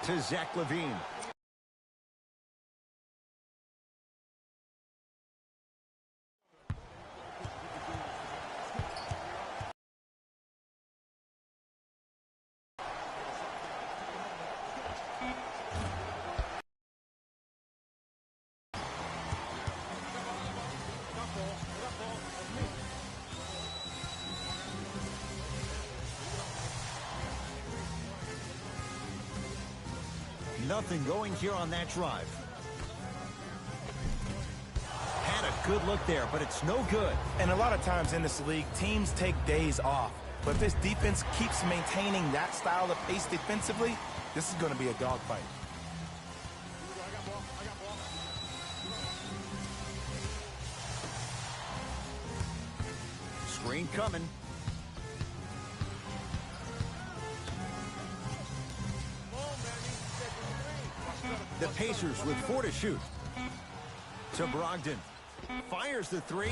to Zach LaVine. Nothing going here on that drive. Had a good look there, but it's no good. And a lot of times in this league, teams take days off. But if this defense keeps maintaining that style of pace defensively, this is going to be a dogfight. Screen coming. The Pacers with 4 to shoot. To Brogdon. Fires the three.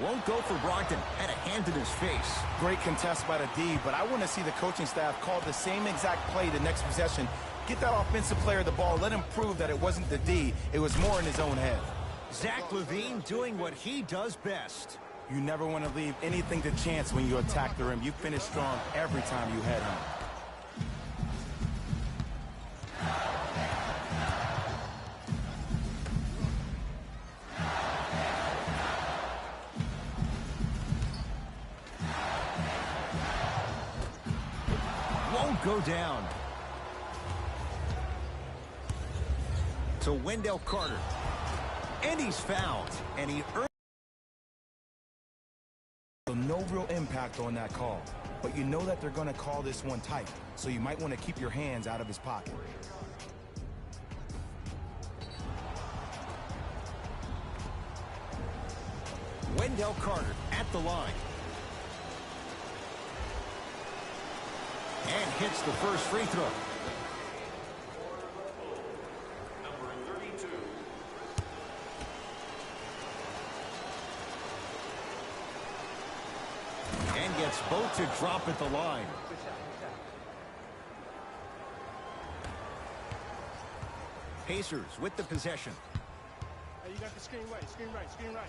Won't go for Brogdon. Had a hand in his face. Great contest by the D, but I want to see the coaching staff call the same exact play the next possession. Get that offensive player the ball. Let him prove that it wasn't the D. It was more in his own head. Zach LaVine doing what he does best. You never want to leave anything to chance when you attack the rim. You finish strong every time you head him. Go down. To Wendell Carter. And he's fouled. And he earned. No real impact on that call. But you know that they're going to call this one tight. So you might want to keep your hands out of his pocket. Wendell Carter at the line. And hits the first free throw. Number 32. And gets both to drop at the line. Pacers with the possession. Hey, you got the screen right, screen right, screen right.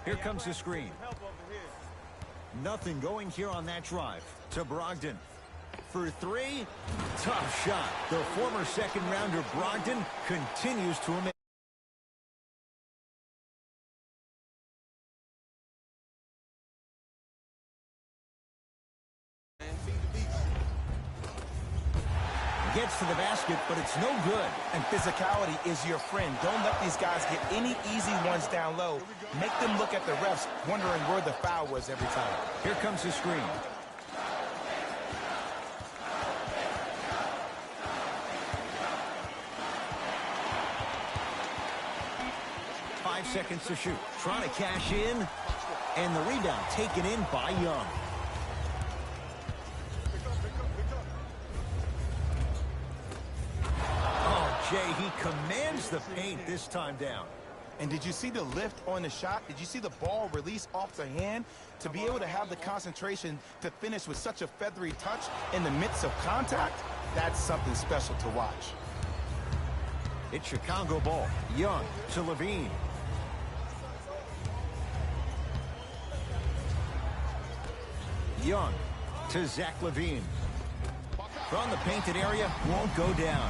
Here comes the screen. Nothing going here on that drive. To Brogdon. For three. Tough shot. The former second rounder Brogdon continues to amaze. Gets to the basket, but it's no good. And physicality is your friend. Don't let these guys get any easy ones down low. Make them look at the refs, wondering where the foul was every time. Here comes the screen. Five seconds to shoot. Trying to cash in. And the rebound taken in by Young. Jay, he commands the paint this time down. And did you see the lift on the shot? Did you see the ball release off the hand? To be able to have the concentration to finish with such a feathery touch in the midst of contact, that's something special to watch. It's Chicago ball. Young to LaVine. Young to Zach LaVine. From the painted area, won't go down.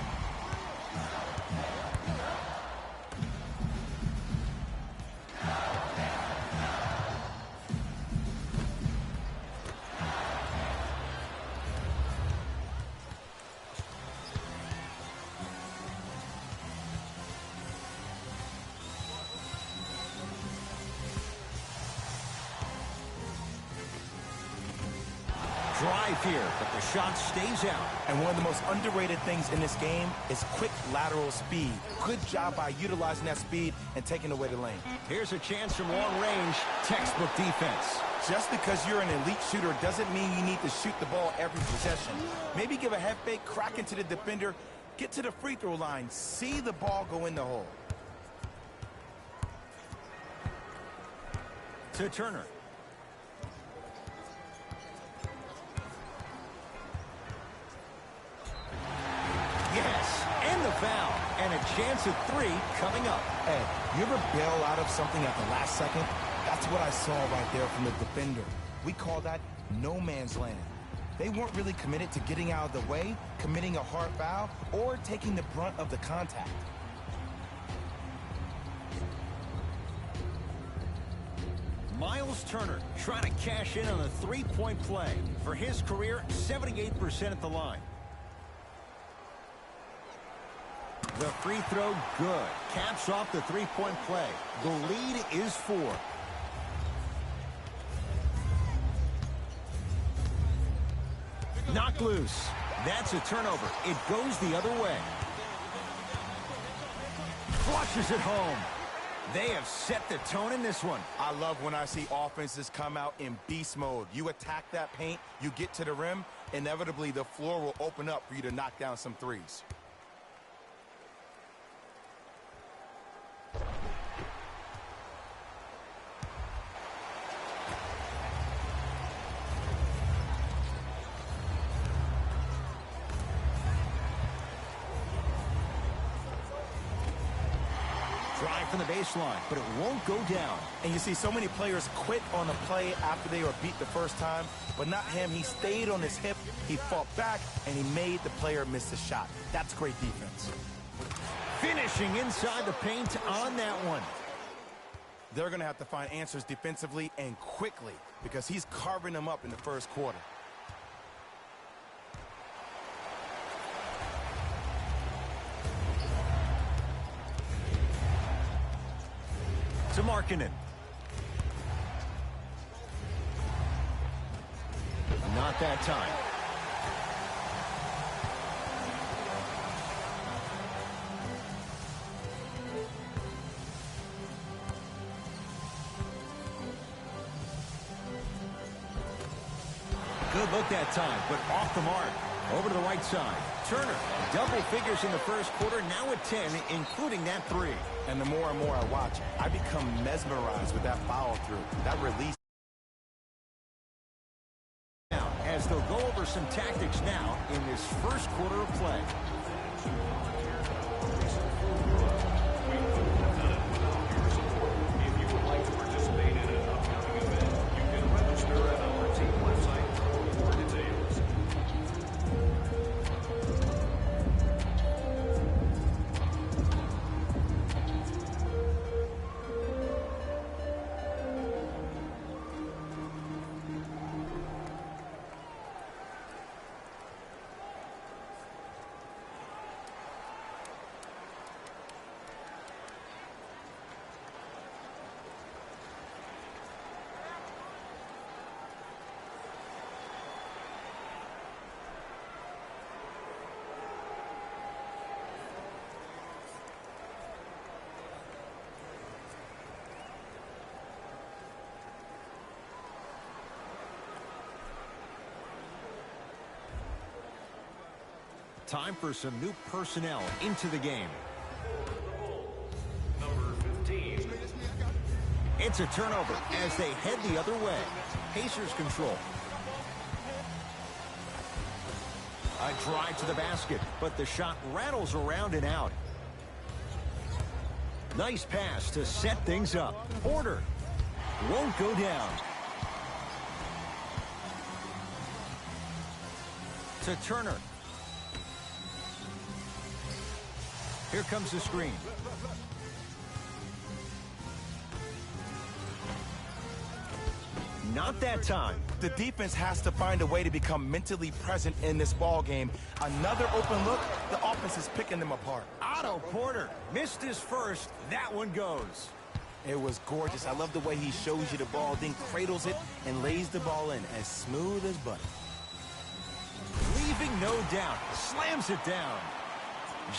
Drive here, but the shot stays out. And one of the most underrated things in this game is quick lateral speed. Good job by utilizing that speed and taking away the lane. Here's a chance from long range. Textbook defense. Just because you're an elite shooter doesn't mean you need to shoot the ball every possession. Maybe give a head fake, crack into the defender, get to the free throw line, see the ball go in the hole. To Turner. foul, and a chance at 3 coming up. Hey, you ever bail out of something at the last second? That's what I saw right there from the defender. We call that no man's land. They weren't really committed to getting out of the way, committing a hard foul, or taking the brunt of the contact. Miles Turner trying to cash in on a three-point play. For his career, 78% at the line. The free throw, good. Caps off the three-point play. The lead is 4. Knocked loose. That's a turnover. It goes the other way. Flushes it home. They have set the tone in this one. I love when I see offenses come out in beast mode. You attack that paint, you get to the rim, inevitably the floor will open up for you to knock down some threes. Drive from the baseline, but it won't go down. And you see so many players quit on a play after they were beat the first time, but not him. He stayed on his hip, he fought back, and he made the player miss the shot. That's great defense. Finishing inside the paint on that one. They're going to have to find answers defensively and quickly because he's carving them up in the first quarter. To Markkanen. Not that time. Good look that time, but off the mark. Over to the right side. Turner, double figures in the first quarter, now at 10, including that 3. And the more and more I watch, I become mesmerized with that follow-through, that release. As they'll go over some tactics now in this first quarter of play. If you would like to participate in an upcoming event, you can register at our team website for more details. Time for some new personnel into the game. Number 15. It's a turnover as they head the other way. Pacers control. A drive to the basket, but the shot rattles around and out. Nice pass to set things up. Porter won't go down. To Turner. Here comes the screen. Not that time. The defense has to find a way to become mentally present in this ball game. Another open look, the offense is picking them apart. Otto Porter missed his first. That one goes. It was gorgeous. I love the way he shows you the ball, then cradles it and lays the ball in as smooth as butter. Leaving no doubt. Slams it down.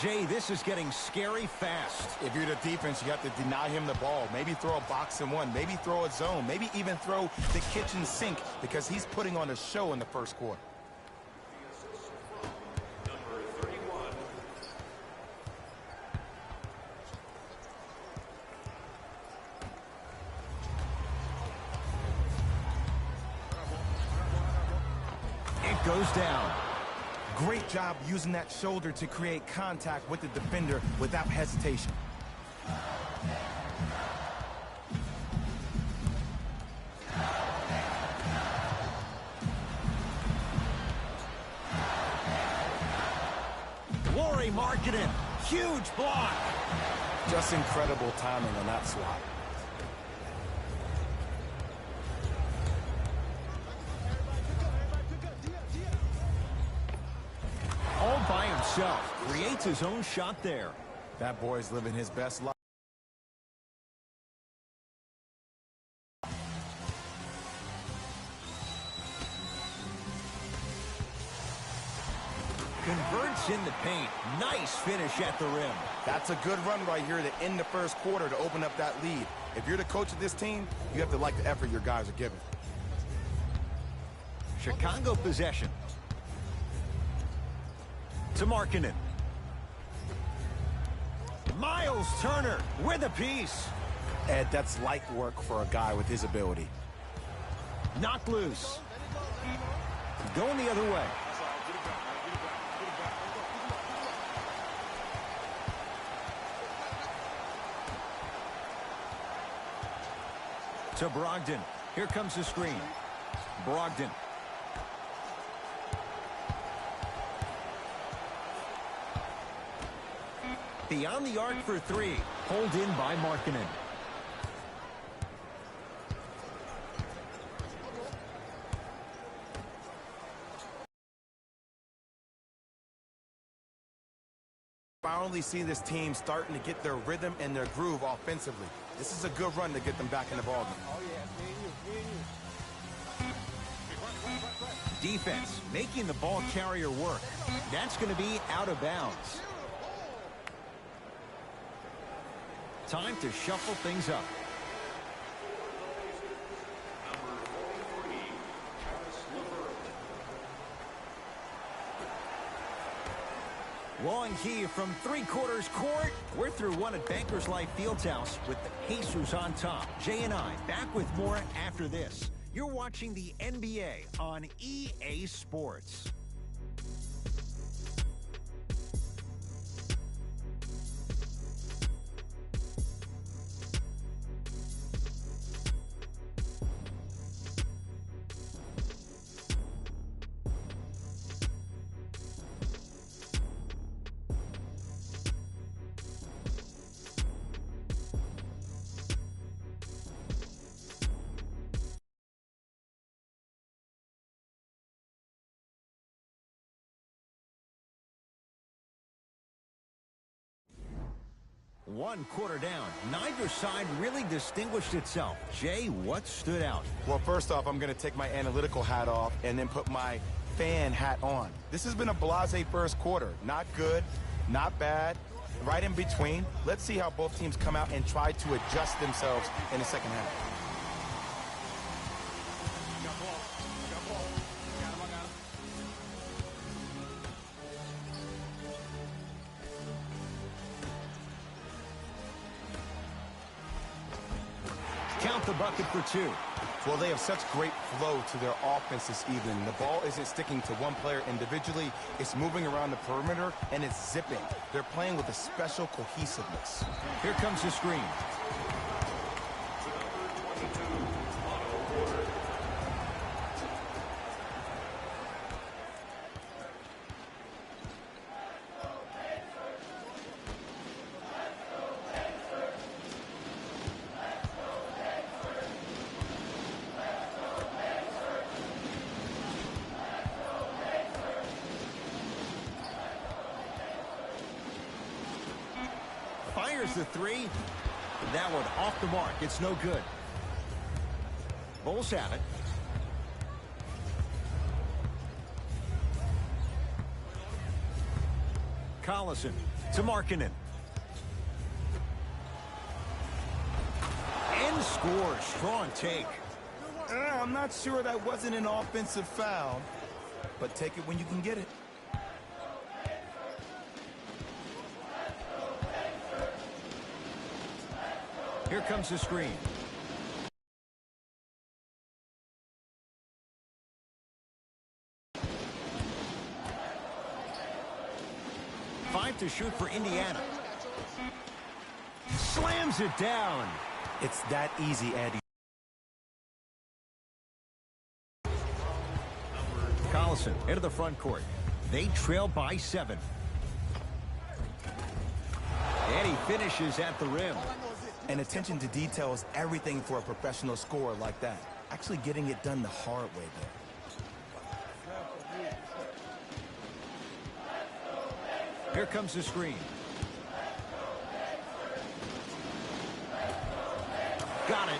Jay, this is getting scary fast. If you're the defense, you have to deny him the ball. Maybe throw a box and one. Maybe throw a zone. Maybe even throw the kitchen sink because he's putting on a show in the first quarter. Number 31. It goes down. Great job using that shoulder to create contact with the defender without hesitation. Laurie Markkinen, huge block. Just incredible timing on that swat. All by himself, creates his own shot there. That boy's living his best life. Converts in the paint. Nice finish at the rim. That's a good run right here to end the first quarter to open up that lead. If you're the coach of this team, you have to like the effort your guys are giving. Chicago possession. To Markkinen. Miles Turner with a piece. Ed, that's light work for a guy with his ability. Knocked loose. Going the other way. To Brogdon. Here comes the screen. Brogdon. Beyond the arc for three. Pulled in by Markkinen. Finally see this team starting to get their rhythm and their groove offensively. This is a good run to get them back in the ballgame. Defense making the ball carrier work. That's going to be out of bounds. Time to shuffle things up. Long key from three-quarters court. We're through one at Bankers Life Fieldhouse with the Pacers on top. Jay and I back with more after this. You're watching the NBA on EA Sports. One quarter down. Neither side really distinguished itself. Jay, what stood out? Well, first off, I'm going to take my analytical hat off and then put my fan hat on. This has been a blasé first quarter. Not good, not bad, right in between. Let's see how both teams come out and try to adjust themselves in the second half. Count the bucket for two. Well, they have such great flow to their offense this evening. The ball isn't sticking to one player individually. It's moving around the perimeter, and it's zipping. They're playing with a special cohesiveness. Here comes the screen. Fires the three. That one off the mark. It's no good. Bulls have it. Collison to Markkinen. And scores. Strong take. I'm not sure that wasn't an offensive foul, but take it when you can get it. Here comes the screen. set to shoot for Indiana. Slams it down. It's that easy, Andy. Collison into the front court. They trail by 7. And he finishes at the rim. And attention to detail is everything for a professional scorer like that. Actually getting it done the hard way there. Here comes the screen. Got it.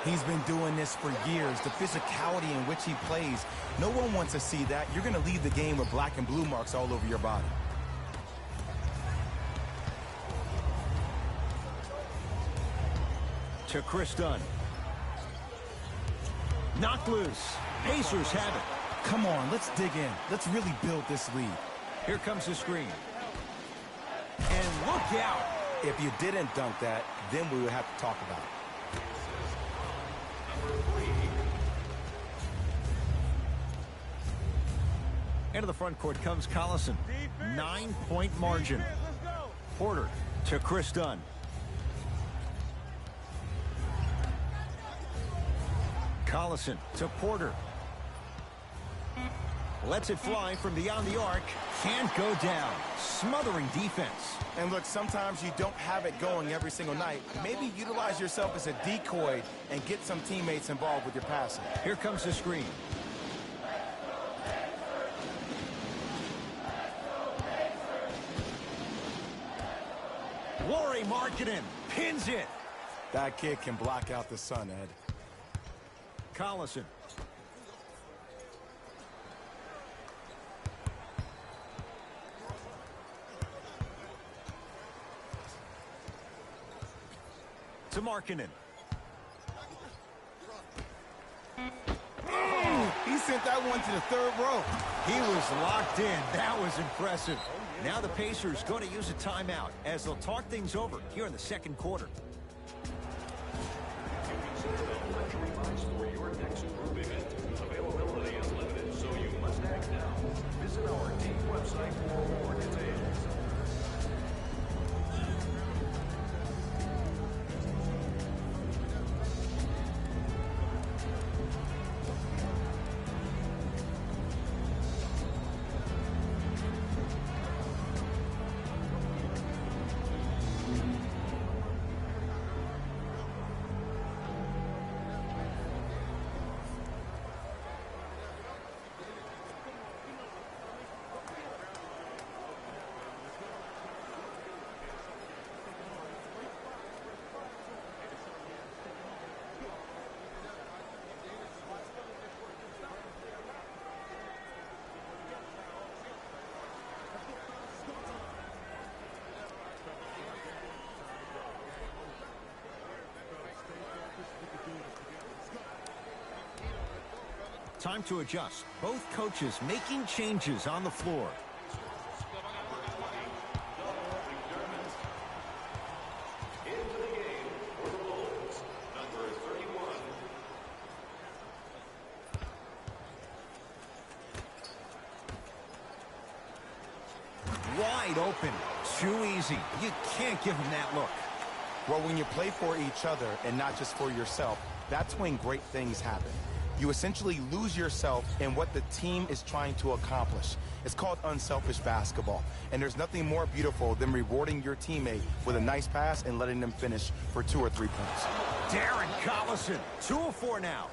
He's been doing this for years. The physicality in which he plays. No one wants to see that. You're going to leave the game with black and blue marks all over your body. To Chris Dunn. Knocked loose. Pacers have it. Come on, let's dig in. Let's really build this lead. Here comes the screen. And look out. If you didn't dunk that, then we would have to talk about it. Into the front court comes Collison. 9-point margin. Porter to Chris Dunn. Collison to Porter. Lets it fly from beyond the arc. Can't go down. Smothering defense. And look, sometimes you don't have it going every single night. Maybe utilize yourself as a decoy and get some teammates involved with your passing. Here comes the screen. Lauri Markkanen pins it. That kid can block out the sun, Ed. Collison. To Markkanen. He sent that one to the third row. He was locked in. That was impressive. Now the Pacers going to use a timeout as they'll talk things over here in the second quarter. Availability is limited, so you must act now. Visit our team website for more details. Time to adjust. Both coaches making changes on the floor. Into the game for the Bulls, number 31. Wide open. Too easy. You can't give him that look. Well, when you play for each other and not just for yourself, that's when great things happen. You essentially lose yourself in what the team is trying to accomplish. It's called unselfish basketball. And there's nothing more beautiful than rewarding your teammate with a nice pass and letting them finish for 2 or 3 points. Darren Collison, 2 of 4 now.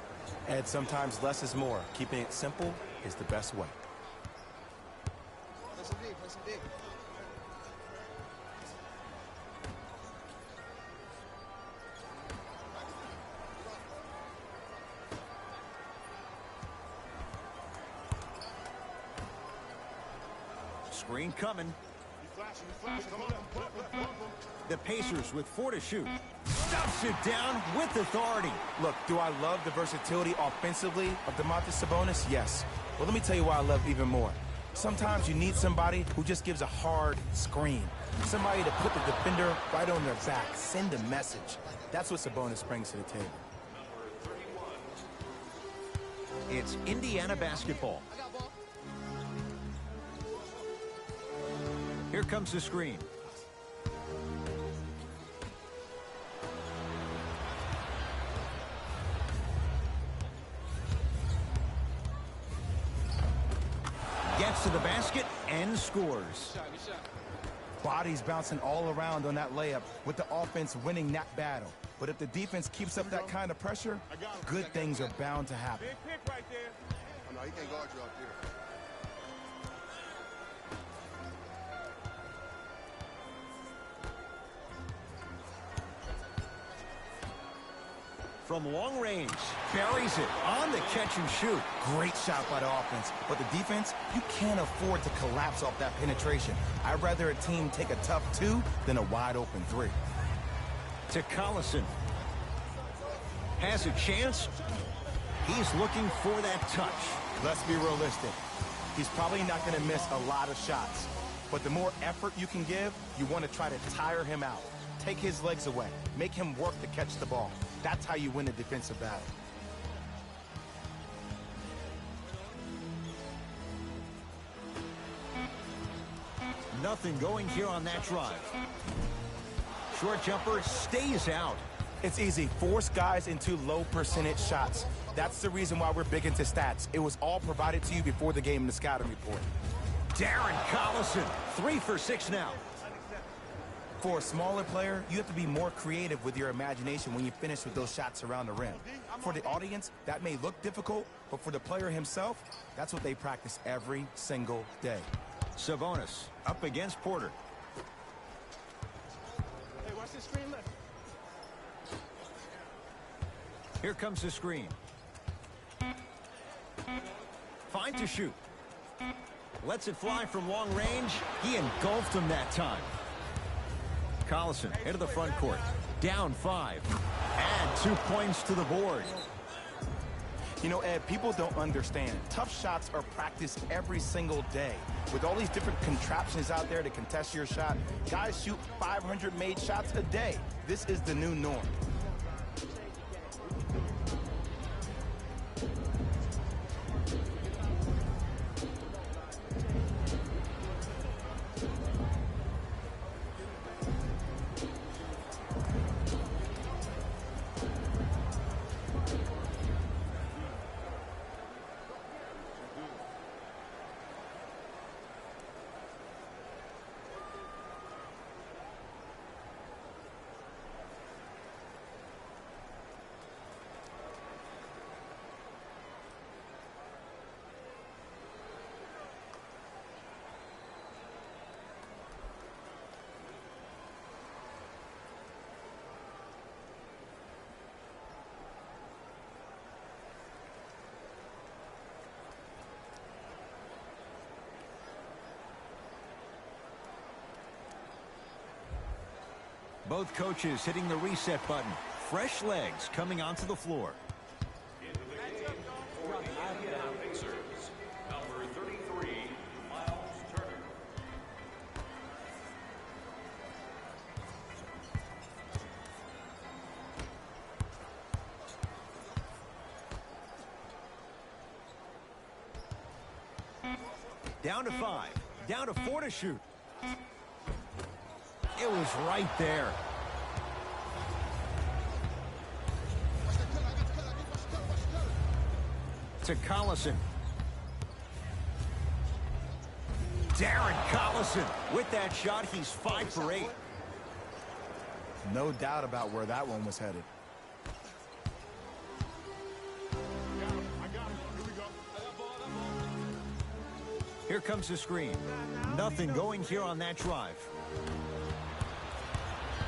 And sometimes less is more. Keeping it simple is the best way. Screen coming. The Pacers with 4 to shoot. Stuffs it down with authority. Look, do I love the versatility offensively of Domantas Sabonis? Yes. Well, let me tell you why I love even more. Sometimes you need somebody who just gives a hard screen. Somebody to put the defender right on their back. Send a message. That's what Sabonis brings to the table. It's Indiana basketball. Here comes the screen. Gets to the basket and scores. Bodies bouncing all around on that layup with the offense winning that battle. But if the defense keeps up that kind of pressure, good things are bound to happen. Big pick right there. Oh, no, he can't guard you out there. From long range, buries it on the catch and shoot. Great shot by the offense, but the defense, you can't afford to collapse off that penetration. I'd rather a team take a tough 2 than a wide open 3. To Collison. Has a chance. He's looking for that touch. Let's be realistic. He's probably not going to miss a lot of shots, but the more effort you can give, you want to try to tire him out. Take his legs away. Make him work to catch the ball. That's how you win a defensive battle. Nothing going here on that drive. Short jumper stays out. It's easy. Force guys into low percentage shots. That's the reason why we're big into stats. It was all provided to you before the game in the scouting report. Darren Collison, 3 for 6 now. For a smaller player, you have to be more creative with your imagination when you finish with those shots around the rim. For the audience, that may look difficult, but for the player himself, that's what they practice every single day. Sabonis up against Porter. Hey, watch this screen left. Here comes the screen. Fine to shoot. Lets it fly from long range. He engulfed him that time. Collison into the front court. Down 5. Add 2 points to the board. You know, Ed, people don't understand. Tough shots are practiced every single day. With all these different contraptions out there to contest your shot, guys shoot 500 made shots a day. This is the new norm. Both coaches hitting the reset button. Fresh legs coming onto the floor. Into the game for the Indiana Pacers, number 33, Miles Turner. Down to 5. Down to 4 to shoot. It was right there. To Collison. Darren Collison. With that shot, he's 5 for 8. No doubt about where that one was headed. I got him. Here we go. Here comes the screen. Nothing going here on that drive.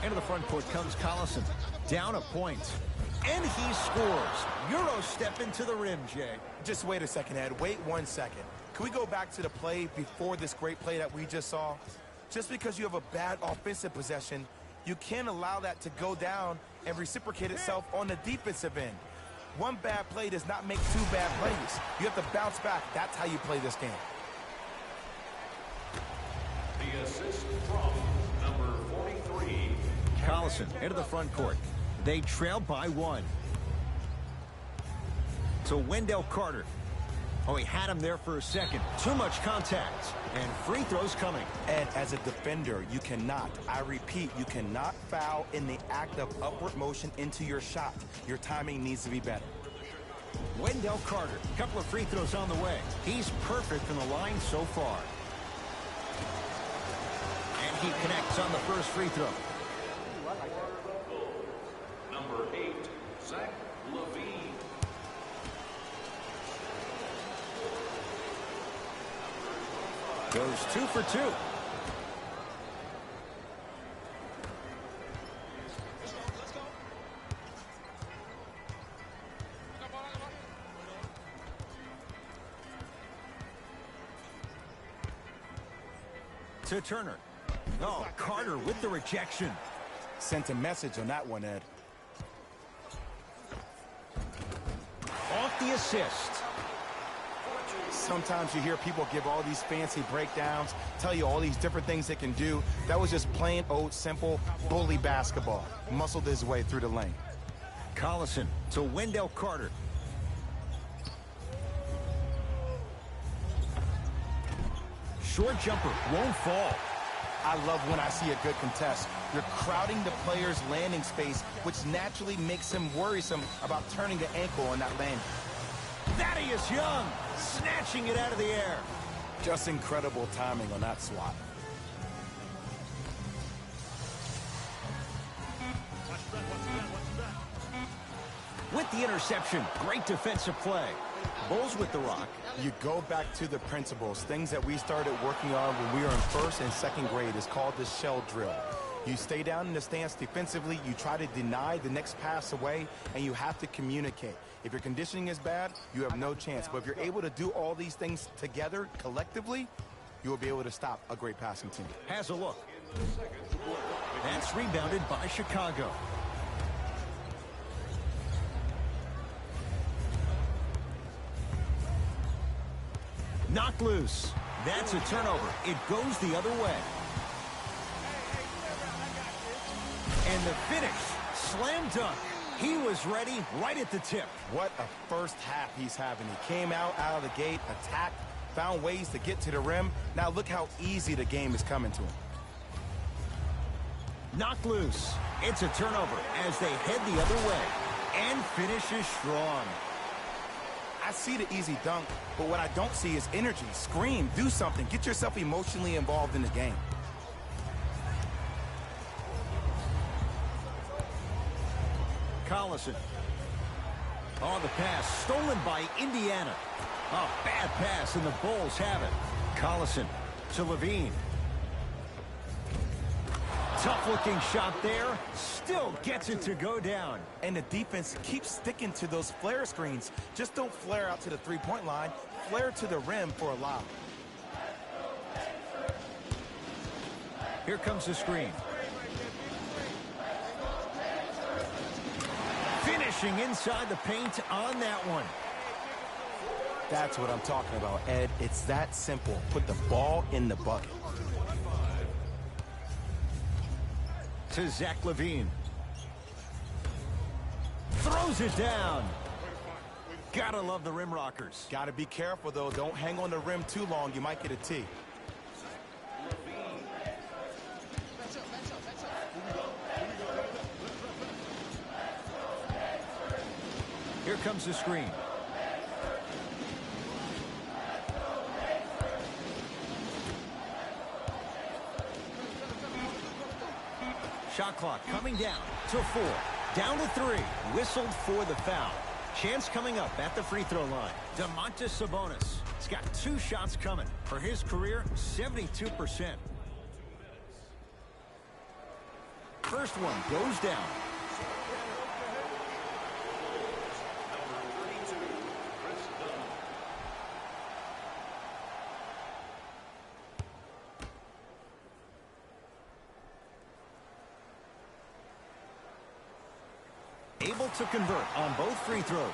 Into the front court comes Collison. Down a point. And he scores. Euro step into the rim, Jay. Just wait a second, Ed. Wait 1 second. Can we go back to the play before this great play that we just saw? Just because you have a bad offensive possession, you can't allow that to go down and reciprocate itself on the defensive end. One bad play does not make 2 bad plays. You have to bounce back. That's how you play this game. The assist from number 43. Collison into the front court. They trail by 1. To Wendell Carter. Oh, he had him there for a second. Too much contact. And free throws coming. And as a defender, you cannot, I repeat, you cannot foul in the act of upward motion into your shot. Your timing needs to be better. Wendell Carter, a couple of free throws on the way. He's perfect from the line so far. And he connects on the first free throw. Number 8, Zach Levine. Goes 2 for 2. To Turner. Oh, Carter with the rejection. Sent a message on that one, Ed. Off the assist. Sometimes you hear people give all these fancy breakdowns, tell you all these different things they can do. That was just plain old simple bully basketball. Muscled his way through the lane. Collison to Wendell Carter. Short jumper won't fall. I love when I see a good contest. You're crowding the player's landing space, which naturally makes him worrisome about turning the ankle on that landing. Thaddeus Young snatching it out of the air. Just incredible timing on that swat. With the interception, great defensive play. Bulls with the rock. You go back to the principles, things that we started working on when we were in first and second grade. Is called the shell drill. You stay down in the stance defensively, you try to deny the next pass away, and you have to communicate. If your conditioning is bad, you have no chance. But if you're able to do all these things together, collectively, you will be able to stop a great passing team. Has a look. That's rebounded by Chicago. Knocked loose. That's a turnover. It goes the other way. And the finish, slam dunk. He was ready right at the tip. What a first half he's having. He came out of the gate, attacked, found ways to get to the rim. Now look how easy the game is coming to him. Knocked loose. It's a turnover as they head the other way. And finishes strong. I see the easy dunk, but what I don't see is energy. Scream, do something. Get yourself emotionally involved in the game. Collison. Oh, the pass stolen by Indiana. Oh, bad pass, and the Bulls have it. Collison to Levine. Tough-looking shot there. Still gets it to go down. And the defense keeps sticking to those flare screens. Just don't flare out to the three-point line. Flare to the rim for a lob. Here comes the screen. Finishing inside the paint on that one. That's what I'm talking about, Ed. It's that simple. Put the ball in the bucket. To Zach Levine. Throws it down. Gotta love the rim rockers. Gotta be careful, though. Don't hang on the rim too long. You might get a tee. Here comes the screen. Shot clock coming down to 4. Down to 3. Whistled for the foul. Chance coming up at the free throw line. Domantas Sabonis. He's got 2 shots coming. For his career, 72%. First one goes down. Able to convert on both free throws.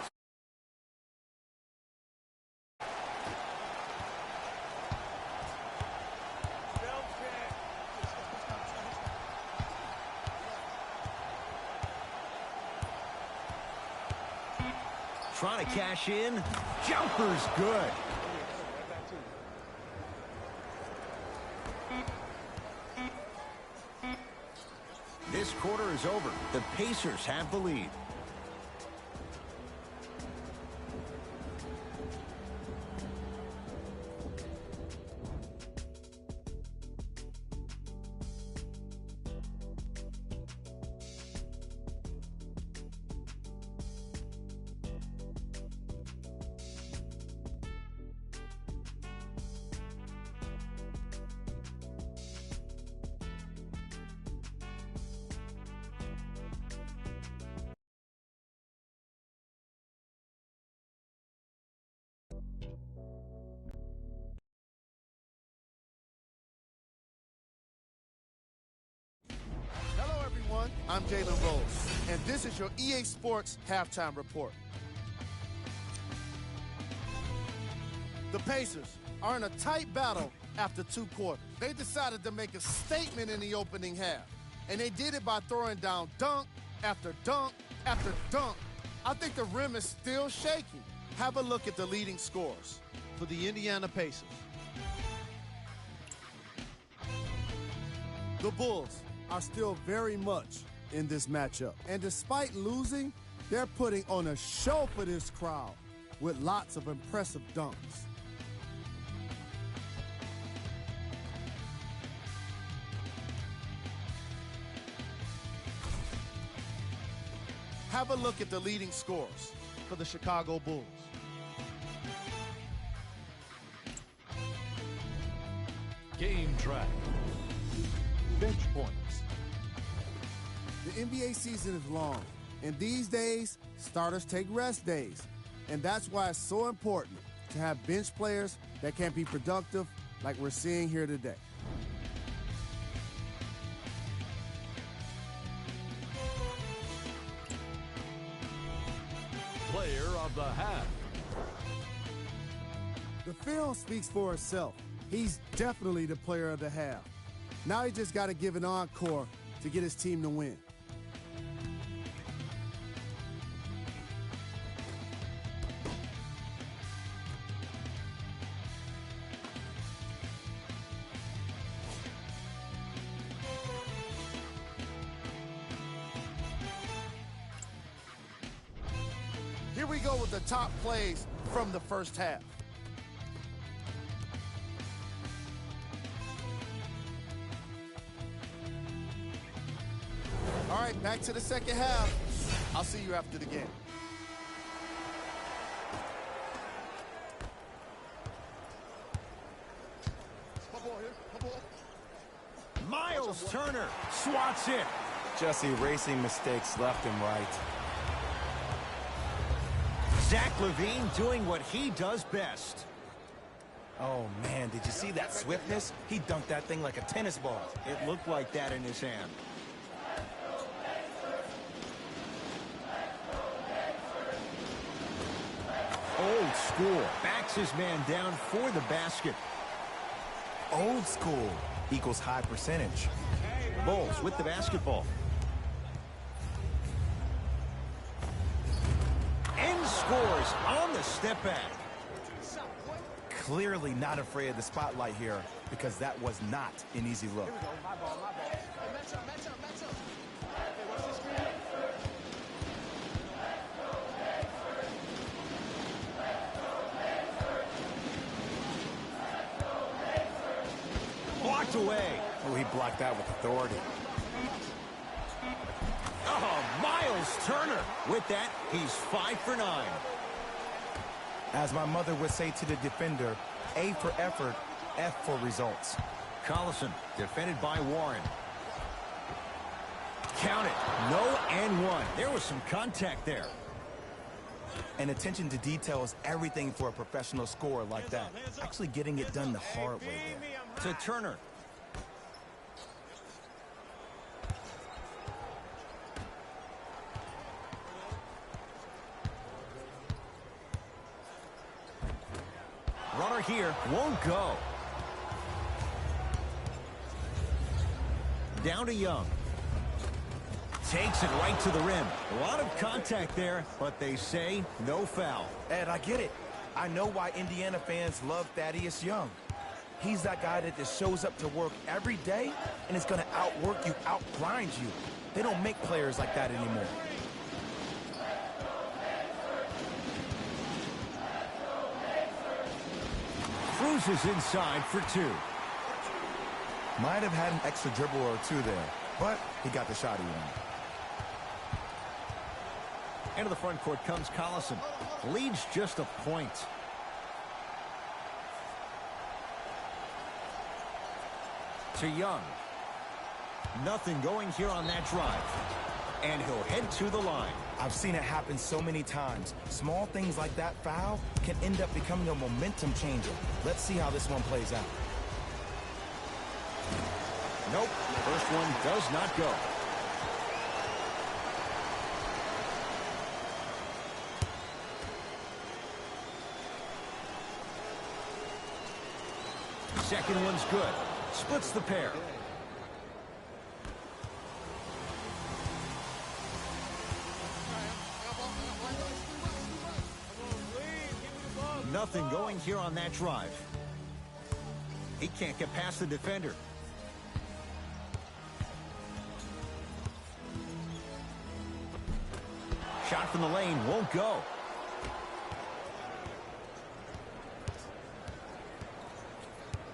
Trying to cash in. Jumper's good. This quarter is over. The Pacers have the lead. Hello, everyone. I'm Jalen Rose, and this is your EA Sports Halftime Report. The Pacers are in a tight battle after 2 quarters. They decided to make a statement in the opening half, and they did it by throwing down dunk after dunk after dunk. I think the rim is still shaking. Have a look at the leading scores for the Indiana Pacers. The Bulls are still very much in this matchup. And despite losing, they're putting on a show for this crowd with lots of impressive dunks. Have a look at the leading scores for the Chicago Bulls. Game track. Bench points. The NBA season is long, and these days, starters take rest days. And that's why it's so important to have bench players that can be productive like we're seeing here today. Player of the half. The film speaks for itself. He's definitely the player of the half. Now he just got to give an encore to get his team to win. Here we go with the top plays from the first half. All right, back to the second half. I'll see you after the game. Miles Turner swats it. Just erasing mistakes left and right. Zach LaVine doing what he does best. Oh, man, did you see that swiftness? He dunked that thing like a tennis ball. It looked like that in his hand. Old school. Backs his man down for the basket. Old school equals high percentage. Bulls with the basketball. And scores on the step back. Clearly not afraid of the spotlight here because that was not an easy look. Blocked away. Oh, he blocked that with authority. Oh, Miles Turner. With that, he's 5 for 9. As my mother would say to the defender, A for effort, F for results. Collison defended by Warren. Count it. No and one. There was some contact there. And attention to detail is everything for a professional scorer like that. Actually getting it done the hard way there. To Turner. Runner here won't go. Down to Young. Takes it right to the rim. A lot of contact there, but they say no foul. Ed, I get it. I know why Indiana fans love Thaddeus Young. He's that guy that just shows up to work every day and is going to outwork you, outgrind you. They don't make players like that anymore. Cruises inside for two. Might have had an extra dribble or two there, but he got the shot he wanted. Into the front court comes Collison. Leads just a point. To Young. Nothing going here on that drive. And he'll head to the line. I've seen it happen so many times. Small things like that foul can end up becoming a momentum changer. Let's see how this one plays out. Nope, first one does not go. Second one's good. Splits the pair. Nothing going here on that drive. He can't get past the defender. Shot from the lane won't go.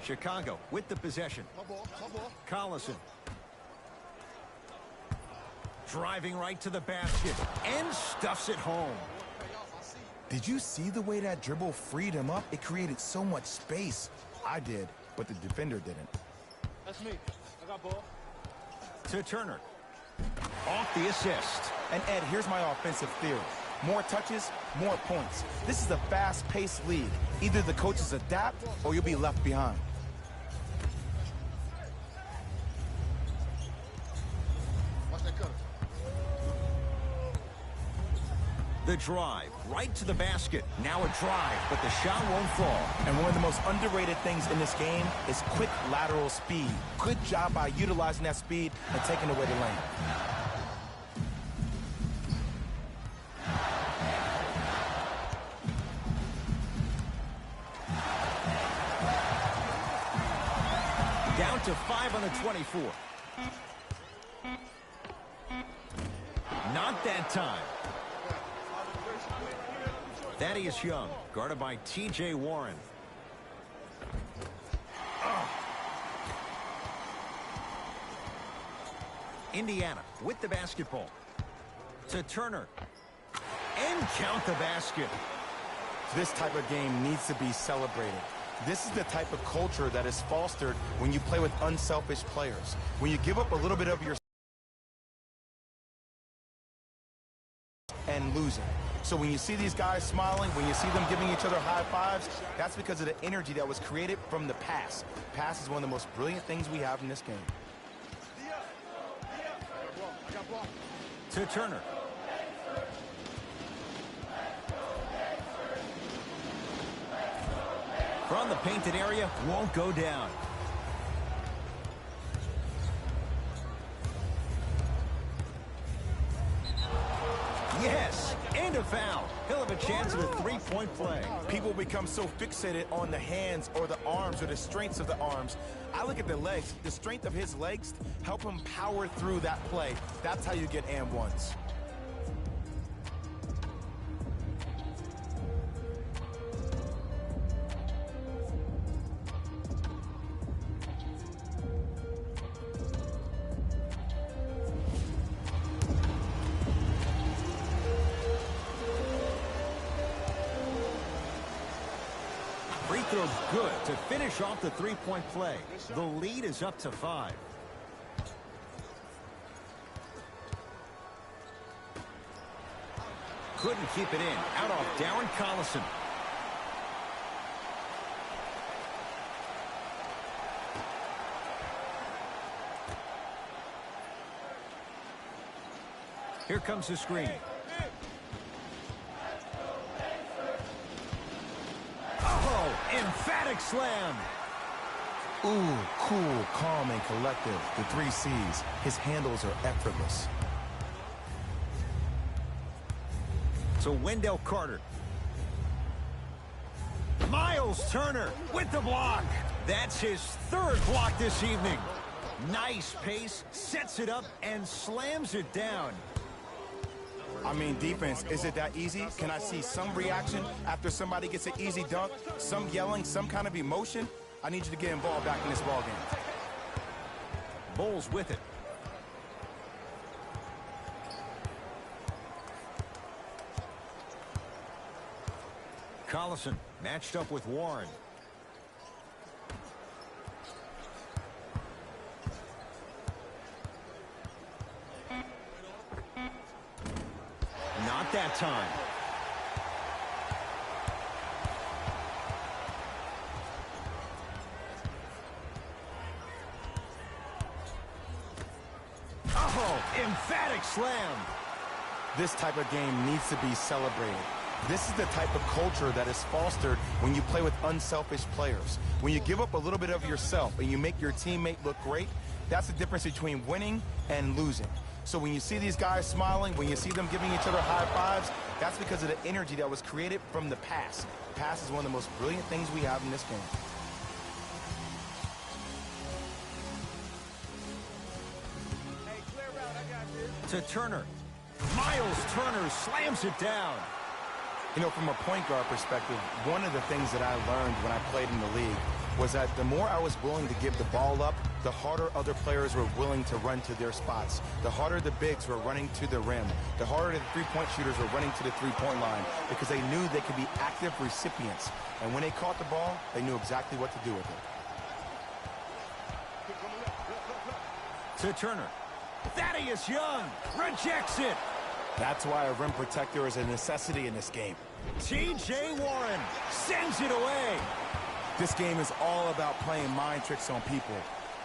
Chicago with the possession. Collison. Driving right to the basket and stuffs it home. Did you see the way that dribble freed him up? It created so much space. I did, but the defender didn't. That's me. I got ball. To Turner. Off the assist. And Ed, here's my offensive theory. More touches, more points. This is a fast-paced league. Either the coaches adapt or you'll be left behind. Watch that cutter. The drive right to the basket. Now a drive, but the shot won't fall. And one of the most underrated things in this game is quick lateral speed. Good job by utilizing that speed and taking away the lane. Down to 5 on the 24. Not that time. Thaddeus Young, guarded by T.J. Warren. Indiana with the basketball. To Turner. And count the basket. This type of game needs to be celebrated. This is the type of culture that is fostered when you play with unselfish players. When you give up a little bit of your and losing. So when you see these guys smiling, when you see them giving each other high fives, that's because of the energy that was created from the pass. Pass is one of the most brilliant things we have in this game. To Turner. From the painted area, won't go down. Yes, and a foul. He'll have a chance at a three-point play. People become so fixated on the hands or the arms or the strengths of the arms. I look at the legs. The strength of his legs help him power through that play. That's how you get and ones. Free throw's good to finish off the three-point play. The lead is up to 5. Couldn't keep it in. Out off Darren Collison. Here comes the screen. Emphatic slam. Ooh, cool, calm, and collective. The 3 C's. His handles are effortless. to Wendell Carter. Miles Turner with the block. That's his third block this evening. Nice pace, sets it up, and slams it down. I mean, defense, is it that easy? Can I see some reaction after somebody gets an easy dunk? Some yelling, some kind of emotion? I need you to get involved back in this ballgame. Bulls with it. Collison matched up with Warren. Not that time. Oh, emphatic slam. This type of game needs to be celebrated. This is the type of culture that is fostered when you play with unselfish players. When you give up a little bit of yourself and you make your teammate look great, that's the difference between winning and losing. So when you see these guys smiling, when you see them giving each other high fives, that's because of the energy that was created from the pass. Pass is one of the most brilliant things we have in this game. Hey, clear out. I got this. To Turner. Miles Turner slams it down. You know, from a point guard perspective, one of the things that I learned when I played in the league was that the more I was willing to give the ball up, the harder other players were willing to run to their spots. The harder the bigs were running to the rim. The harder the three-point shooters were running to the three-point line because they knew they could be active recipients. And when they caught the ball, they knew exactly what to do with it. To Turner. Thaddeus Young rejects it. That's why a rim protector is a necessity in this game. T.J. Warren sends it away. This game is all about playing mind tricks on people.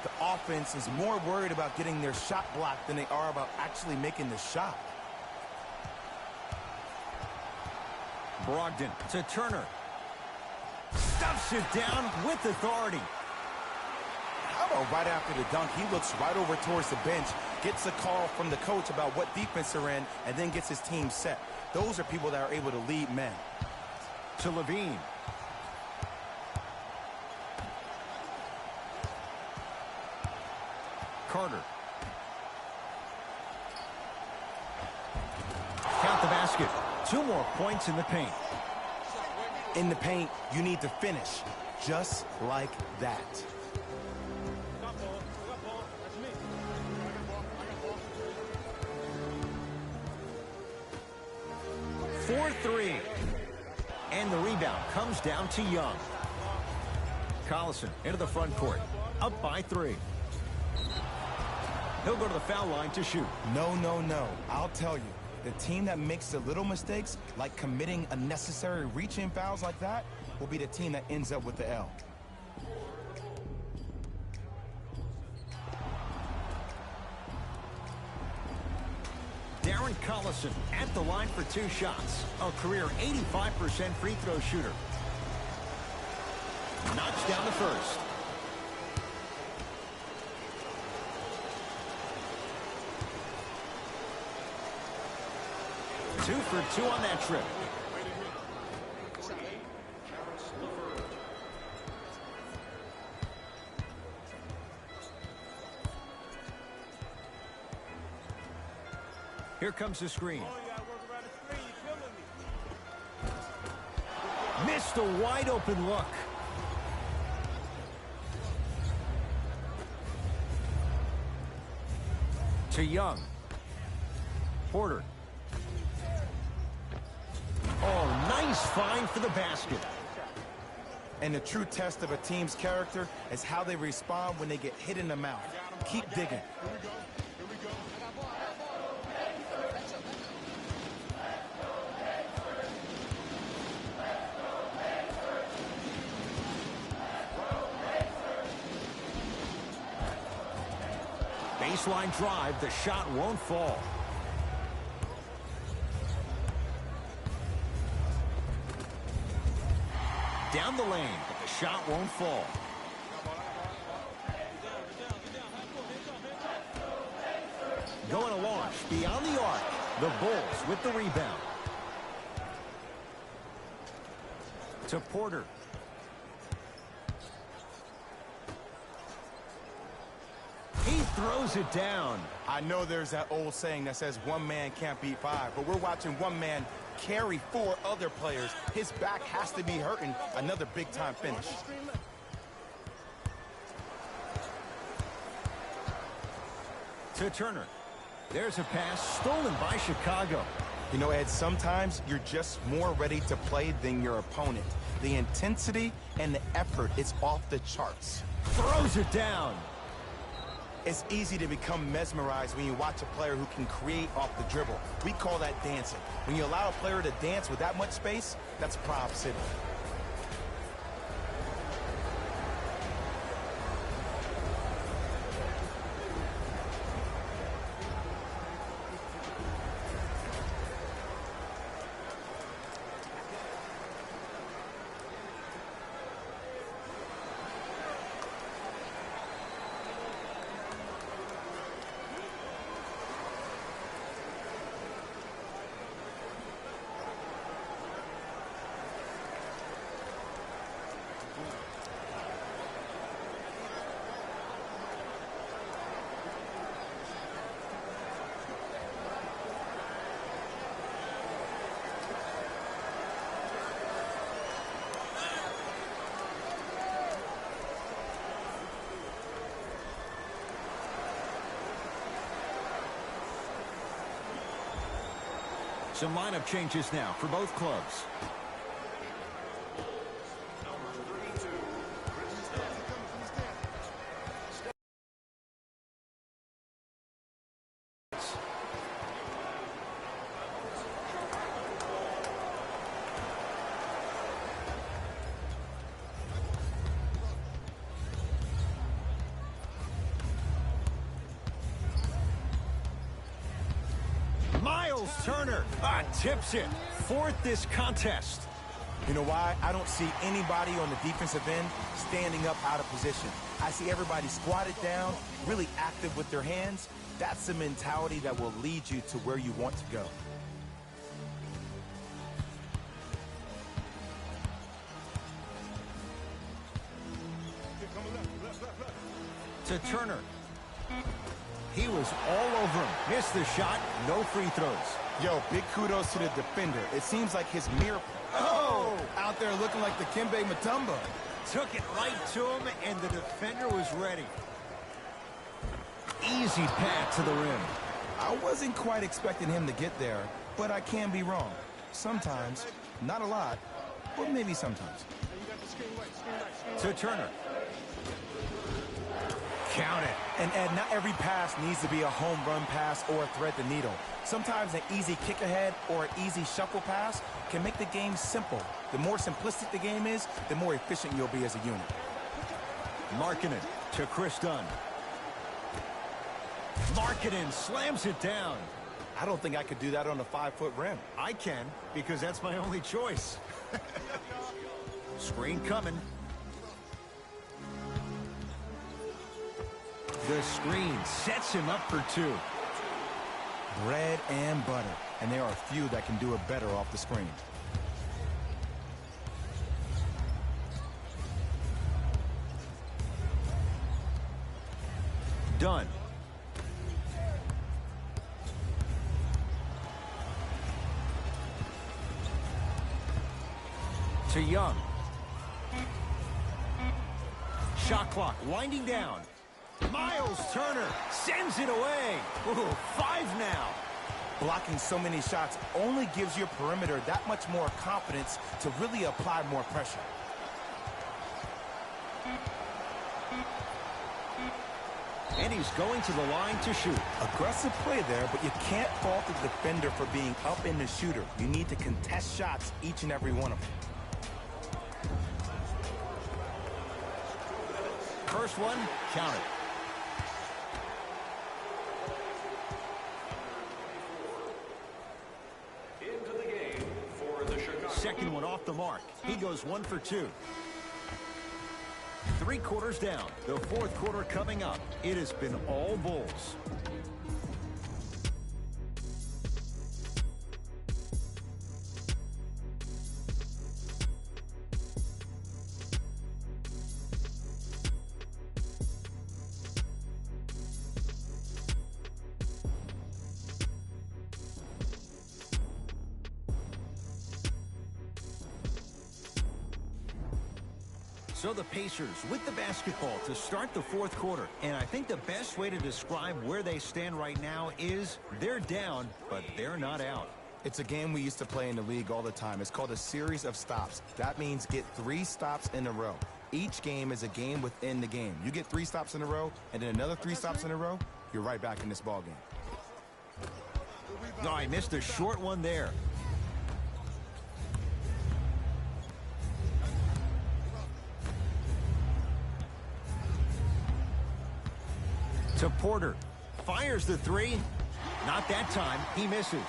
The offense is more worried about getting their shot blocked than they are about actually making the shot. Brogdon to Turner. Stuffs it down with authority. How about right after the dunk, he looks right over towards the bench, gets a call from the coach about what defense they're in, and then gets his team set. Those are people that are able to lead men. To Levine. Carter. Count the basket. 2 more points in the paint. In the paint, you need to finish just like that. I got ball. That's me. I got ball. 4-3. And the rebound comes down to Young. Collison into the front court. Up by 3. He'll go to the foul line to shoot. No, no, no. I'll tell you. The team that makes the little mistakes, like committing unnecessary reach-in fouls like that, will be the team that ends up with the L. Darren Collison at the line for 2 shots. A career 85% free throw shooter. Knocks down the first. Two for 2 on that trip. Here comes the screen. Missed a wide open look. To Young. Porter. Oh, nice find for the basket. And the true test of a team's character is how they respond when they get hit in the mouth. Keep digging. Baseline drive, the shot won't fall. Down the lane, but the shot won't fall. Going to launch beyond the arc. The Bulls with the rebound. To Porter. He throws it down. I know there's that old saying that says one man can't beat five, but we're watching one man carry four other players. His back has to be hurting. Another big-time finish. To Turner. There's a pass stolen by Chicago. You know, Ed, sometimes you're just more ready to play than your opponent. The intensity and the effort is off the charts. Throws it down. It's easy to become mesmerized when you watch a player who can create off the dribble. We call that dancing. When you allow a player to dance with that much space, that's Prob City. Some lineup changes now for both clubs. Miles Turner tips it. Fourth this contest. You know why? I don't see anybody on the defensive end standing up out of position. I see everybody squatted down, really active with their hands. That's the mentality that will lead you to where you want to go. To Turner. He was all over him. Missed the shot. No free throws. Yo, big kudos to the defender. It seems like his mirror... Oh! Out there looking like the Kimbe Mutombo. Took it right to him, and the defender was ready. Easy pass to the rim. I wasn't quite expecting him to get there, but I can be wrong. Sometimes, not a lot, but maybe sometimes. To Turner. Count it. And Ed, not every pass needs to be a home run pass or thread the needle. Sometimes an easy kick ahead or an easy shuffle pass can make the game simple. The more simplistic the game is, the more efficient you'll be as a unit. Markkanen to Chris Dunn. Markkanen slams it down. I don't think I could do that on a 5-foot rim. I can, because that's my only choice. Screen coming. The screen sets him up for two. Bread and butter. And there are few that can do it better off the screen. Done. To Young. Shot clock winding down. Miles Turner sends it away. Ooh, 5 now. Blocking so many shots only gives your perimeter that much more confidence to really apply more pressure. And he's going to the line to shoot. Aggressive play there, but you can't fault the defender for being up in the shooter. You need to contest shots, each and every one of them. First one, count it. Into the game for the Chicago. Second one off the mark. He goes 1 for 2. 3 quarters down. The fourth quarter coming up. It has been all Bulls. So the Pacers with the basketball to start the fourth quarter. And I think the best way to describe where they stand right now is they're down, but they're not out. It's a game we used to play in the league all the time. It's called a series of stops. That means get 3 stops in a row. Each game is a game within the game. You get 3 stops in a row, and then another 3 stops in a row, you're right back in this ball game. No, I missed a short one there. To Porter. Fires the 3. Not that time. He misses.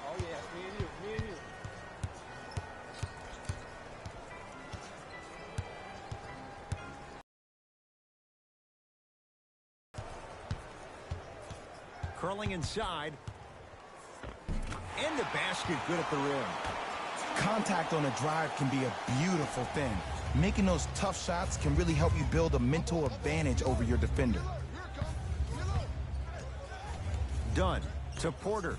Oh, yeah. Me and you. Me and you. Curling inside. And the basket good at the rim. Contact on a drive can be a beautiful thing. Making those tough shots can really help you build a mental advantage over your defender. Dunn to Porter.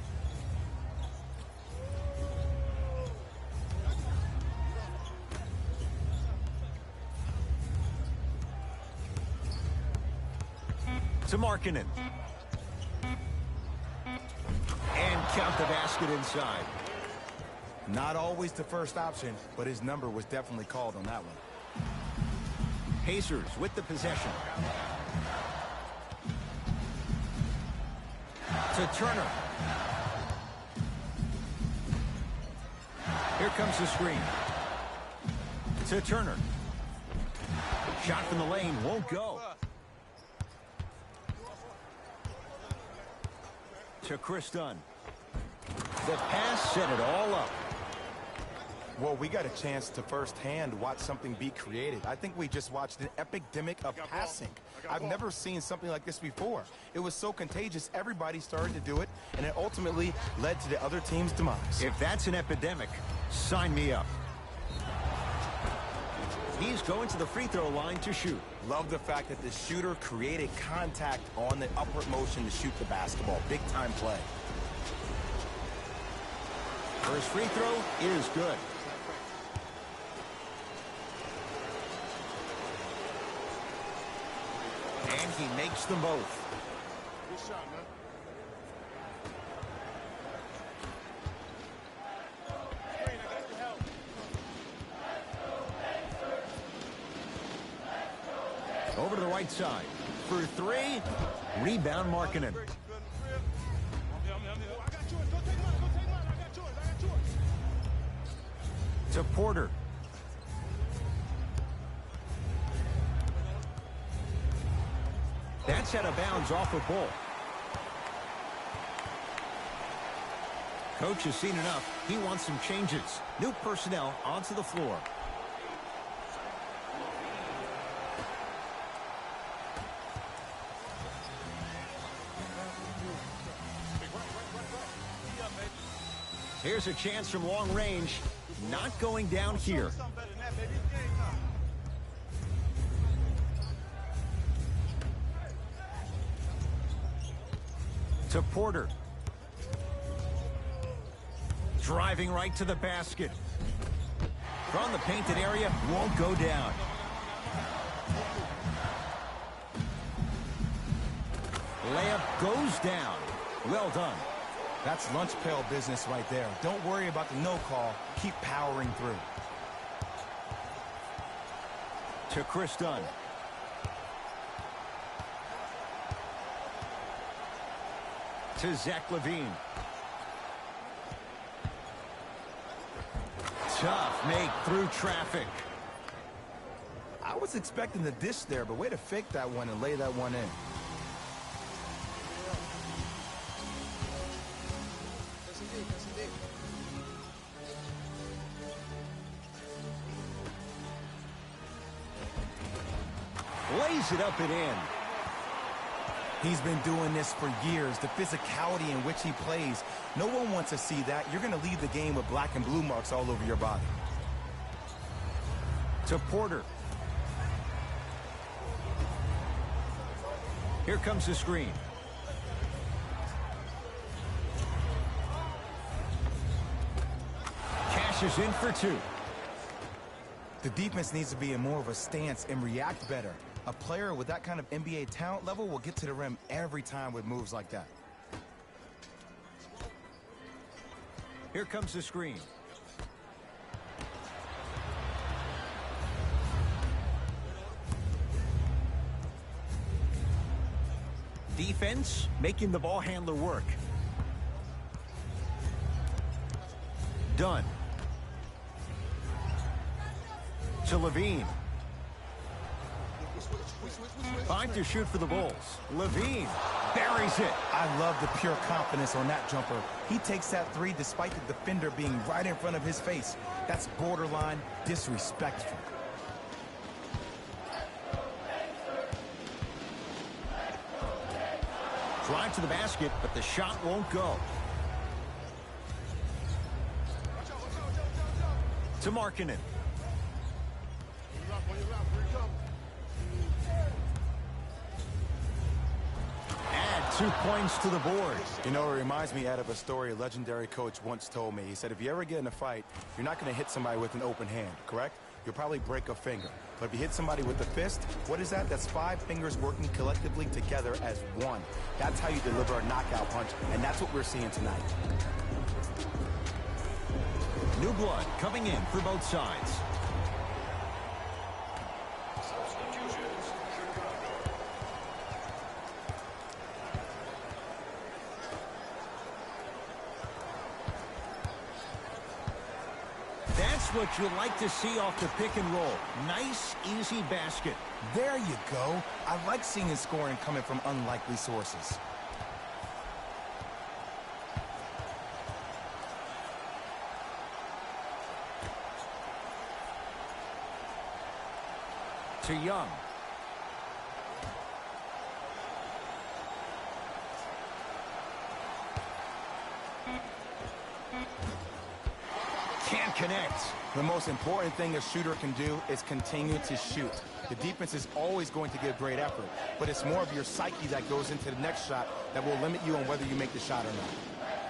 To Markkanen. And count the basket inside. Not always the first option, but his number was definitely called on that one. Pacers with the possession. To Turner. Here comes the screen. To Turner. Shot from the lane won't go. To Chris Dunn. The pass set it all up. Well, we got a chance to firsthand watch something be created. I think we just watched an epidemic of passing. I've never seen something like this before. It was so contagious, everybody started to do it, and it ultimately led to the other team's demise. If that's an epidemic, sign me up. He's going to the free throw line to shoot. Love the fact that the shooter created contact on the upward motion to shoot the basketball. Big time play. First free throw is good. And he makes them both. Good shot, man. Screen, I got your help. Over to the right side. For 3. Rebound Markkanen. I'm here. I got yours. Go take mine. Go take mine. I got yours. I got yours. To Porter. That's out of bounds off a ball. Coach has seen enough. He wants some changes. New personnel onto the floor. Here's a chance from long range. Not going down here. Something better than that, baby. It's game time. To Porter. Driving right to the basket. From the painted area, won't go down. Layup goes down. Well done. That's lunch pail business right there. Don't worry about the no call. Keep powering through. To Chris Dunn. To Zach LaVine. Tough make through traffic. I was expecting the dish there, but way to fake that one and lay that one in. Yes, indeed. Yes, indeed. Lays it up and in. He's been doing this for years. The physicality in which he plays. No one wants to see that. You're going to leave the game with black and blue marks all over your body. To Porter. Here comes the screen. Cash is in for 2. The defense needs to be in more of a stance and react better. A player with that kind of NBA talent level will get to the rim every time with moves like that. Here comes the screen. Defense making the ball handler work. Done. To Levine. Fine to shoot for the Bulls. Levine buries it. I love the pure confidence on that jumper. He takes that three despite the defender being right in front of his face. That's borderline disrespectful. Drive to the basket, but the shot won't go. To Markkanen. Add 2 points to the board. You know, it reminds me out of a story a legendary coach once told me. He said, if you ever get in a fight, you're not going to hit somebody with an open hand, correct? You'll probably break a finger. But if you hit somebody with the fist, what is that? That's 5 fingers working collectively together as one. That's how you deliver a knockout punch, and that's what we're seeing tonight. New blood coming in for both sides. Substitutions, Chicago. That's what you like to see off the pick and roll. Nice, easy basket. There you go. I like seeing his scoring coming from unlikely sources. To Young. Can't connect. The most important thing a shooter can do is continue to shoot. The defense is always going to give great effort, but it's more of your psyche that goes into the next shot that will limit you on whether you make the shot or not.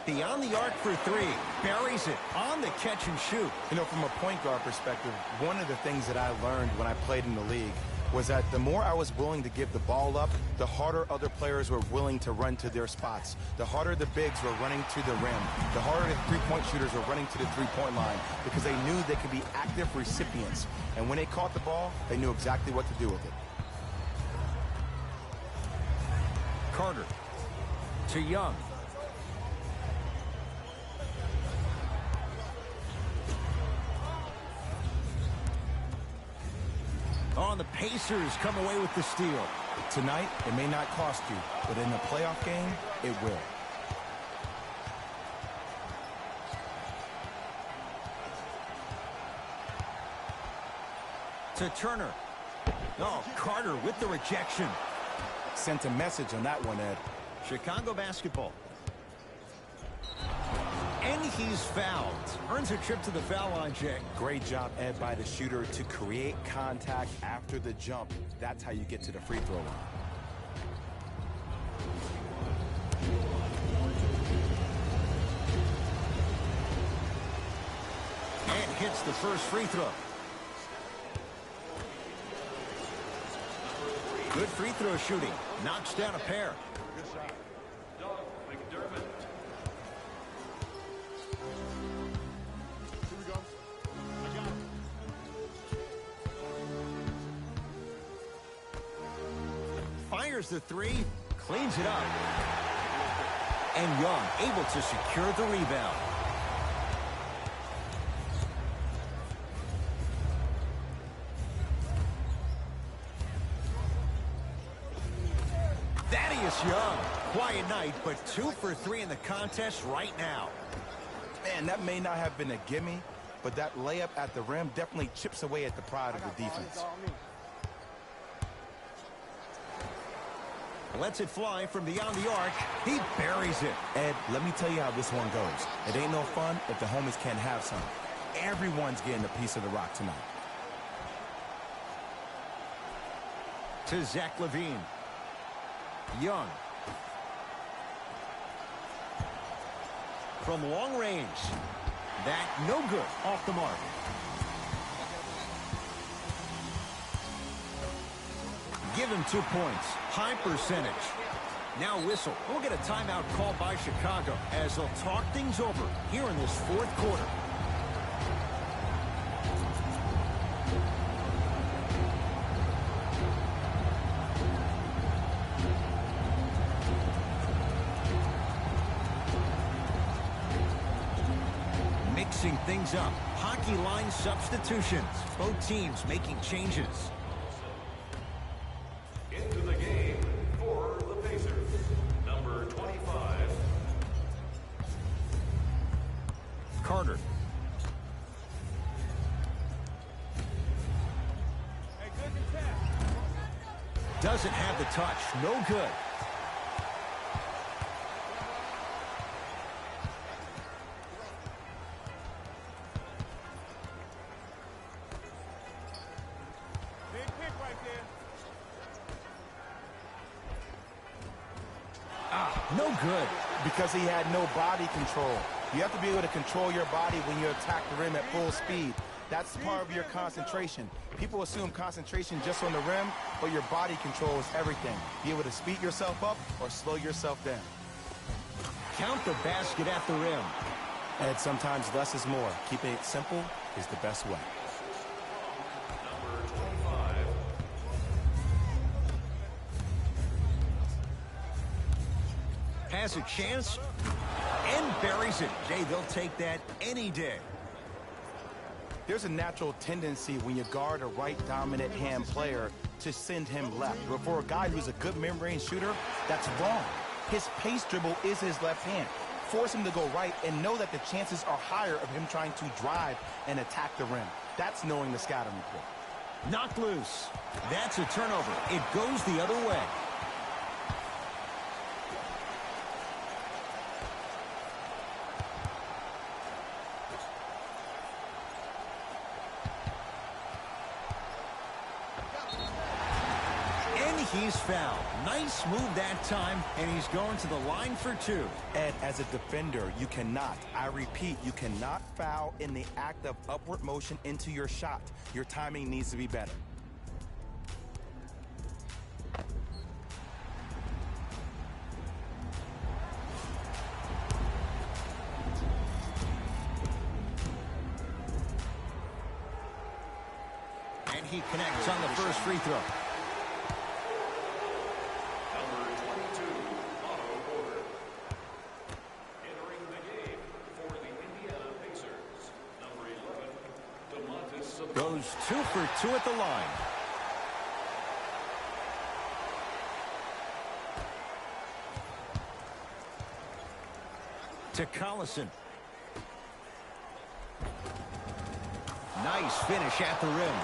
Beyond the arc for 3. Buries it on the catch and shoot. You know, from a point guard perspective, one of the things that I learned when I played in the league was that the more I was willing to give the ball up, the harder other players were willing to run to their spots. The harder the bigs were running to the rim. The harder the three-point shooters were running to the three-point line because they knew they could be active recipients. And when they caught the ball, they knew exactly what to do with it. Carter. To Young. Oh, and the Pacers come away with the steal. Tonight, it may not cost you, but in a playoff game, it will. To Turner. Oh, Carter with the rejection. Sent a message on that one, Ed. Chicago basketball. And he's fouled. Earns a trip to the foul line, Jay. Great job, Ed, by the shooter to create contact after the jump. That's how you get to the free throw line. And hits the first free throw. Good free throw shooting. Knocks down a pair. Good shot. Doug McDermott. Here we go. I got it. Fires the 3. Cleans it up. And Young able to secure the rebound. Thaddeus Young. Quiet night, but 2 for 3 in the contest right now. Man, that may not have been a gimme, but that layup at the rim definitely chips away at the pride of the defense. Lets it fly from beyond the arc. He buries it. Ed, let me tell you how this one goes. It ain't no fun if the homies can't have some. Everyone's getting a piece of the rock tonight. To Zach LaVine. Young. From long range. That no good. Off the mark. Give him 2 points. High percentage. Now whistle. We'll get a timeout called by Chicago as they'll talk things over here in this fourth quarter. Mixing things up. Hockey line substitutions. Both teams making changes. Into the game for the Pacers, number 25. Carter. Doesn't have the touch. No good. No good. Because he had no body control. You have to be able to control your body when you attack the rim at full speed. That's part of your concentration. People assume concentration just on the rim, but your body control is everything. Be able to speed yourself up or slow yourself down. Count the basket at the rim. And sometimes less is more. Keeping it simple is the best way. Number 25. Has a chance and buries it. Jay, they'll take that any day. There's a natural tendency when you guard a right dominant hand player to send him left. But for a guy who's a good mid-range shooter, that's wrong. His pace dribble is his left hand. Force him to go right and know that the chances are higher of him trying to drive and attack the rim. That's knowing the scouting report. Knocked loose. That's a turnover. It goes the other way. He's fouled. Nice move that time, and he's going to the line for 2. Ed, as a defender, you cannot, I repeat, you cannot foul in the act of upward motion into your shot. Your timing needs to be better. And he connects on the first free throw. Goes 2 for 2 at the line. To Collison. Nice finish at the rim.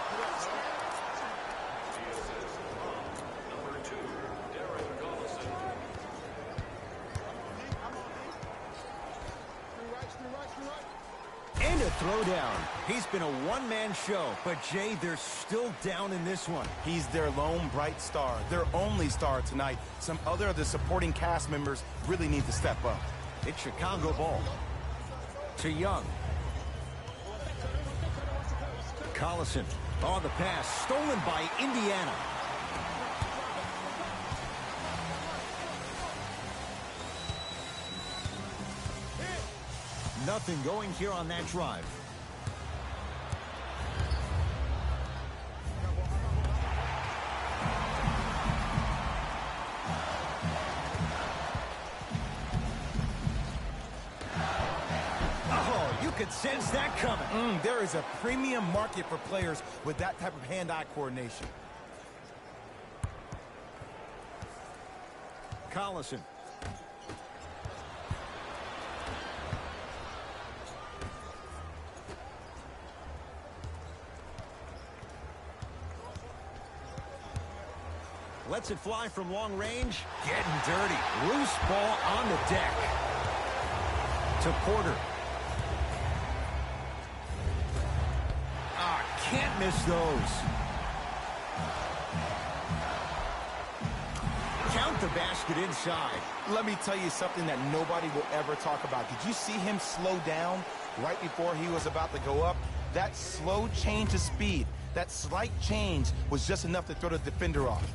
And a throwdown. He's been a one-man show, but Jay, they're still down in this one. He's their lone bright star, their only star tonight. Some other of the supporting cast members really need to step up. It's Chicago ball. To Young. Collison on the pass, stolen by Indiana. Nothing going here on that drive. Oh, you could sense that coming. There is a premium market for players with that type of hand-eye coordination. Collison. Lets it fly from long range. Getting dirty. Loose ball on the deck. To Porter. Can't miss those. Count the basket inside. Let me tell you something that nobody will ever talk about. Did you see him slow down right before he was about to go up? That slow change of speed, that slight change was just enough to throw the defender off.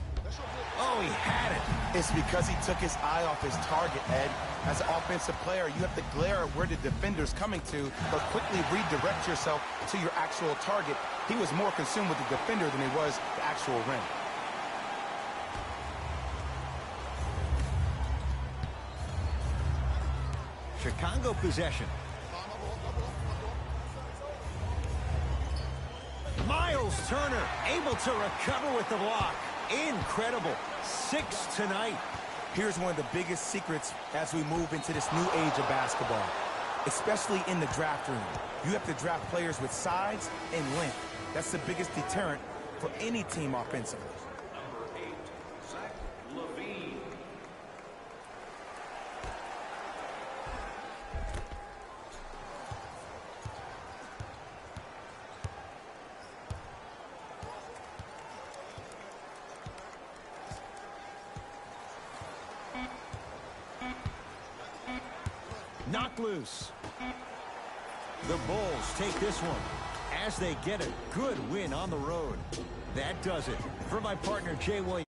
Oh, he had it. It's because he took his eye off his target, Ed. As an offensive player, you have to glare at where the defender's coming to, but quickly redirect yourself to your actual target. He was more consumed with the defender than he was the actual rim. Chicago possession. Miles Turner able to recover with the block. Incredible. 6 tonight. Here's one of the biggest secrets as we move into this new age of basketball, especially in the draft room. You have to draft players with size and length. That's the biggest deterrent for any team offensively. Number 8, Zach LaVine. Knocked loose. The Bulls take this one as they get a good win on the road. That does it. For my partner, Jay Williams.